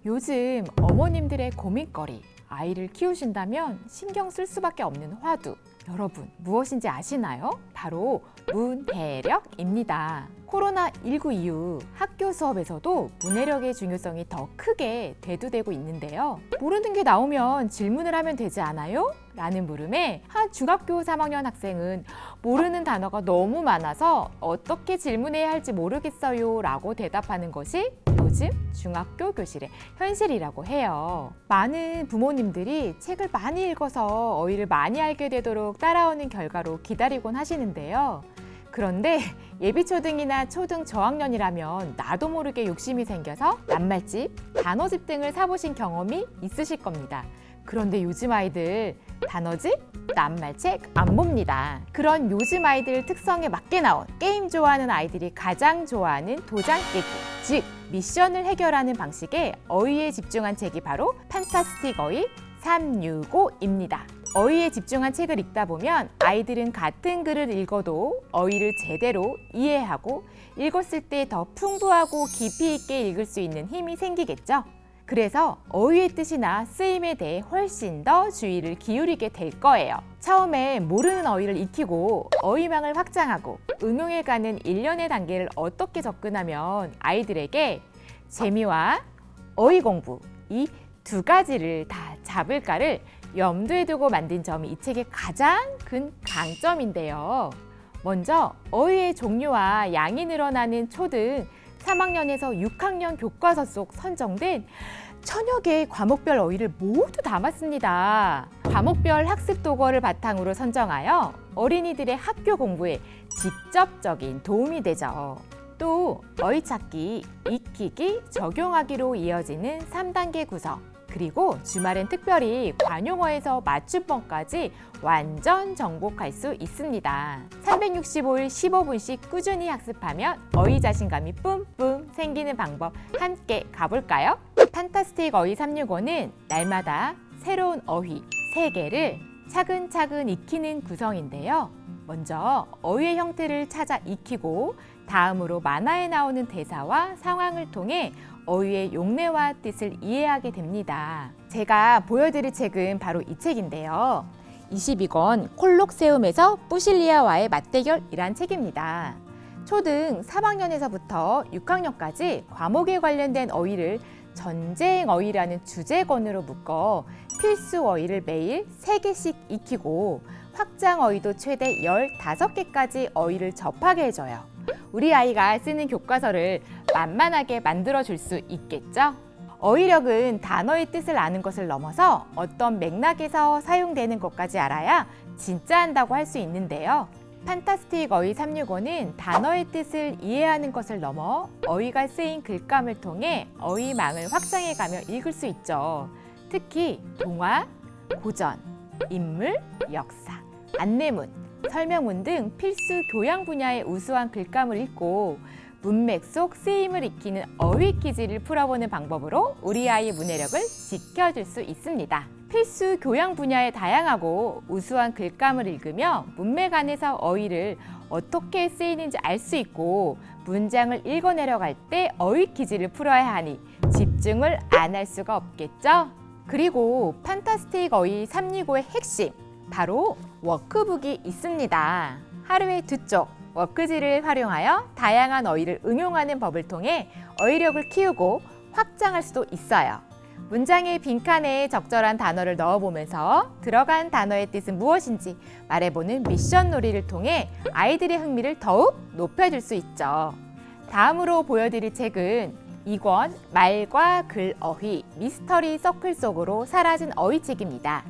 요즘 어머님들의 고민거리, 아이를 키우신다면 신경 쓸 수밖에 없는 화두. 여러분, 무엇인지 아시나요? 바로 문해력입니다. 코로나19 이후 학교 수업에서도 문해력의 중요성이 더 크게 대두되고 있는데요. 모르는 게 나오면 질문을 하면 되지 않아요? 라는 물음에 한 중학교 3학년 학생은 모르는 단어가 너무 많아서 어떻게 질문해야 할지 모르겠어요 라고 대답하는 것이 요즘 중학교 교실의 현실이라고 해요. 많은 부모님들이 책을 많이 읽어서 어휘를 많이 알게 되도록 따라오는 결과로 기다리곤 하시는데요. 그런데 예비초등이나 초등 저학년이라면 나도 모르게 욕심이 생겨서 낱말집, 단어집 등을 사보신 경험이 있으실 겁니다. 그런데 요즘 아이들 단어집, 낱말책 안 봅니다. 그런 요즘 아이들 특성에 맞게 나온 게임 좋아하는 아이들이 가장 좋아하는 도장 깨기, 즉 미션을 해결하는 방식의 어휘에 집중한 책이 바로 판타스틱 어휘 365입니다. 어휘에 집중한 책을 읽다 보면 아이들은 같은 글을 읽어도 어휘를 제대로 이해하고 읽었을 때 더 풍부하고 깊이 있게 읽을 수 있는 힘이 생기겠죠. 그래서 어휘의 뜻이나 쓰임에 대해 훨씬 더 주의를 기울이게 될 거예요. 처음에 모르는 어휘를 익히고 어휘망을 확장하고 응용해가는 일련의 단계를 어떻게 접근하면 아이들에게 재미와 어휘 공부 이 두 가지를 다 잡을까를 염두에 두고 만든 점이 이 책의 가장 큰 강점인데요. 먼저 어휘의 종류와 양이 늘어나는 초등 3학년에서 6학년 교과서 속 선정된 천여 개의 과목별 어휘를 모두 담았습니다. 과목별 학습 도구를 바탕으로 선정하여 어린이들의 학교 공부에 직접적인 도움이 되죠. 또 어휘 찾기, 익히기, 적용하기로 이어지는 3단계 구성, 그리고 주말엔 특별히 관용어에서 맞춤법까지 완전 정복할 수 있습니다. 365일 15분씩 꾸준히 학습하면 어휘 자신감이 뿜뿜 생기는 방법 함께 가볼까요? 판타스틱 어휘 365는 날마다 새로운 어휘 3개를 차근차근 익히는 구성인데요. 먼저 어휘의 형태를 찾아 익히고 다음으로 만화에 나오는 대사와 상황을 통해 어휘의 용례와 뜻을 이해하게 됩니다. 제가 보여드릴 책은 바로 이 책인데요. 22권 콜록세움에서 부실리아와의 맞대결이란 책입니다. 초등 3학년에서부터 6학년까지 과목에 관련된 어휘를 전쟁 어휘라는 주제권으로 묶어 필수 어휘를 매일 3개씩 익히고 확장 어휘도 최대 15개까지 어휘를 접하게 해줘요. 우리 아이가 쓰는 교과서를 만만하게 만들어줄 수 있겠죠? 어휘력은 단어의 뜻을 아는 것을 넘어서 어떤 맥락에서 사용되는 것까지 알아야 진짜 한다고 할 수 있는데요. 판타스틱 어휘 365는 단어의 뜻을 이해하는 것을 넘어 어휘가 쓰인 글감을 통해 어휘망을 확장해가며 읽을 수 있죠. 특히 동화, 고전, 인물, 역사, 안내문, 설명문 등 필수 교양 분야의 우수한 글감을 읽고 문맥 속 쓰임을 익히는 어휘 퀴즈를 풀어보는 방법으로 우리 아이의 문해력을 지켜줄 수 있습니다. 필수 교양 분야의 다양하고 우수한 글감을 읽으며 문맥 안에서 어휘를 어떻게 쓰이는지 알 수 있고 문장을 읽어내려갈 때 어휘 퀴즈를 풀어야 하니 집중을 안 할 수가 없겠죠? 그리고 판타스틱 어휘 365의 핵심, 바로 워크북이 있습니다. 하루에 2쪽 워크지를 활용하여 다양한 어휘를 응용하는 법을 통해 어휘력을 키우고 확장할 수도 있어요. 문장의 빈칸에 적절한 단어를 넣어보면서 들어간 단어의 뜻은 무엇인지 말해보는 미션 놀이를 통해 아이들의 흥미를 더욱 높여줄 수 있죠. 다음으로 보여드릴 책은 2권 말과 글 어휘 미스터리 서클 속으로 사라진 어휘책입니다.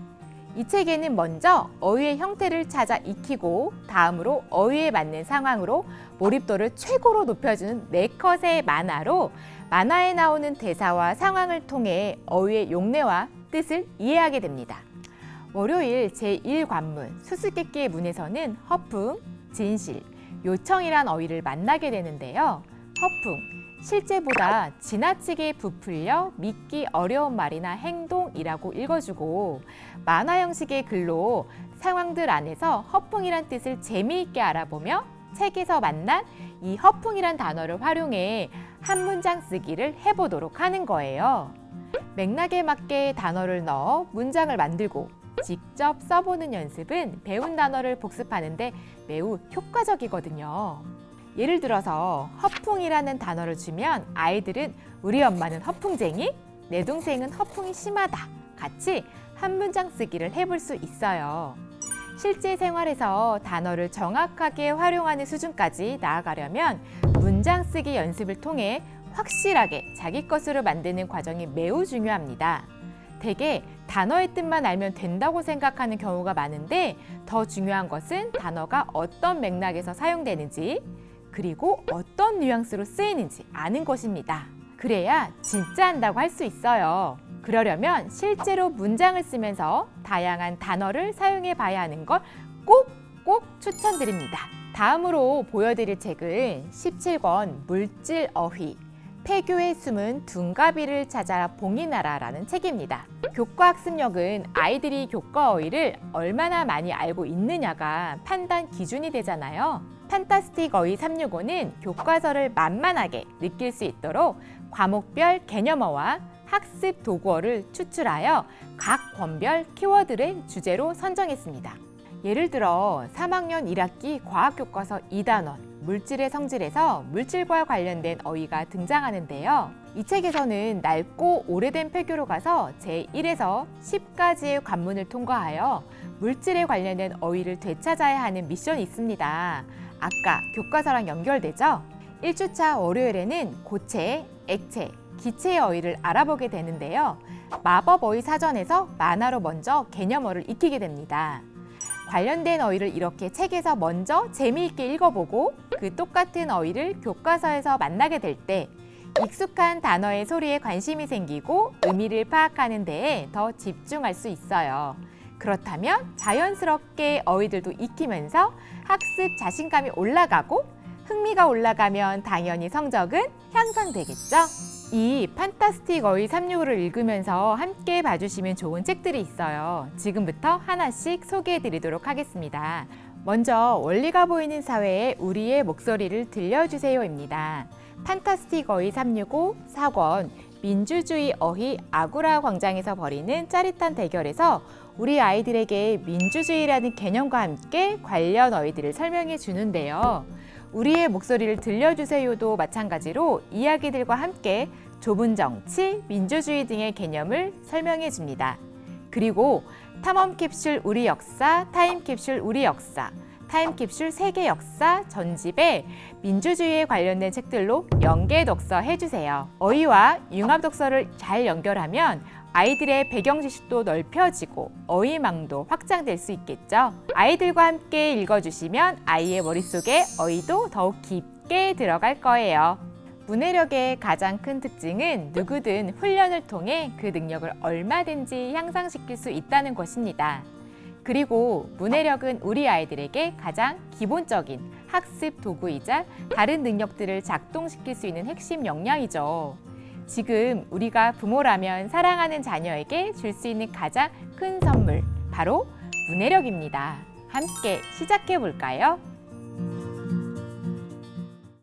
이 책에는 먼저 어휘의 형태를 찾아 익히고 다음으로 어휘에 맞는 상황으로 몰입도를 최고로 높여주는 4컷의 만화로 만화에 나오는 대사와 상황을 통해 어휘의 용례와 뜻을 이해하게 됩니다. 월요일 제1관문 수수께끼의 문에서는 허풍, 진실, 요청이란 어휘를 만나게 되는데요. 허풍, 실제보다 지나치게 부풀려 믿기 어려운 말이나 행동이라고 읽어주고 만화 형식의 글로 상황들 안에서 허풍이란 뜻을 재미있게 알아보며 책에서 만난 이 허풍이란 단어를 활용해 한 문장 쓰기를 해보도록 하는 거예요. 맥락에 맞게 단어를 넣어 문장을 만들고 직접 써보는 연습은 배운 단어를 복습하는데 매우 효과적이거든요. 예를 들어서 허풍이라는 단어를 주면 아이들은 우리 엄마는 허풍쟁이, 내 동생은 허풍이 심하다 같이 한 문장 쓰기를 해볼 수 있어요. 실제 생활에서 단어를 정확하게 활용하는 수준까지 나아가려면 문장 쓰기 연습을 통해 확실하게 자기 것으로 만드는 과정이 매우 중요합니다. 대개 단어의 뜻만 알면 된다고 생각하는 경우가 많은데 더 중요한 것은 단어가 어떤 맥락에서 사용되는지 그리고 어떤 뉘앙스로 쓰이는지 아는 것입니다. 그래야 진짜 한다고 할 수 있어요. 그러려면 실제로 문장을 쓰면서 다양한 단어를 사용해 봐야 하는 걸 꼭 추천드립니다. 다음으로 보여드릴 책은 17권 물질 어휘 폐교에 숨은 둔가비를 찾아 봉인하라라는 책입니다. 교과학습력은 아이들이 교과 어휘를 얼마나 많이 알고 있느냐가 판단 기준이 되잖아요. 판타스틱 어휘 365는 교과서를 만만하게 느낄 수 있도록 과목별 개념어와 학습 도구어를 추출하여 각 권별 키워드를 주제로 선정했습니다. 예를 들어 3학년 1학기 과학교과서 2단원 물질의 성질에서 물질과 관련된 어휘가 등장하는데요. 이 책에서는 넓고 오래된 폐교로 가서 제1에서 10까지의 관문을 통과하여 물질에 관련된 어휘를 되찾아야 하는 미션이 있습니다. 아까 교과서랑 연결되죠? 1주차 월요일에는 고체, 액체, 기체의 어휘를 알아보게 되는데요. 마법 어휘 사전에서 만화로 먼저 개념어를 익히게 됩니다. 관련된 어휘를 이렇게 책에서 먼저 재미있게 읽어보고 그 똑같은 어휘를 교과서에서 만나게 될 때 익숙한 단어의 소리에 관심이 생기고 의미를 파악하는 데에 더 집중할 수 있어요. 그렇다면 자연스럽게 어휘들도 익히면서 학습 자신감이 올라가고 흥미가 올라가면 당연히 성적은 향상되겠죠? 이 판타스틱 어휘 365를 읽으면서 함께 봐주시면 좋은 책들이 있어요. 지금부터 하나씩 소개해드리도록 하겠습니다. 먼저 원리가 보이는 사회에 우리의 목소리를 들려주세요입니다. 판타스틱 어휘 365 4권 민주주의 어휘 아구라 광장에서 벌이는 짜릿한 대결에서 우리 아이들에게 민주주의라는 개념과 함께 관련 어휘들을 설명해 주는데요. 우리의 목소리를 들려주세요도 마찬가지로 이야기들과 함께 좁은 정치, 민주주의 등의 개념을 설명해 줍니다. 그리고 탐험 캡슐 우리 역사, 타임 캡슐 우리 역사, 타임 캡슐 세계 역사 전집에 민주주의에 관련된 책들로 연계 독서 해주세요. 어휘와 융합 독서를 잘 연결하면 아이들의 배경 지식도 넓혀지고 어휘망도 확장될 수 있겠죠. 아이들과 함께 읽어주시면 아이의 머릿속에 어휘도 더욱 깊게 들어갈 거예요. 문해력의 가장 큰 특징은 누구든 훈련을 통해 그 능력을 얼마든지 향상시킬 수 있다는 것입니다. 그리고 문해력은 우리 아이들에게 가장 기본적인 학습 도구이자 다른 능력들을 작동시킬 수 있는 핵심 역량이죠. 지금 우리가 부모라면 사랑하는 자녀에게 줄 수 있는 가장 큰 선물, 바로 문해력입니다. 함께 시작해 볼까요?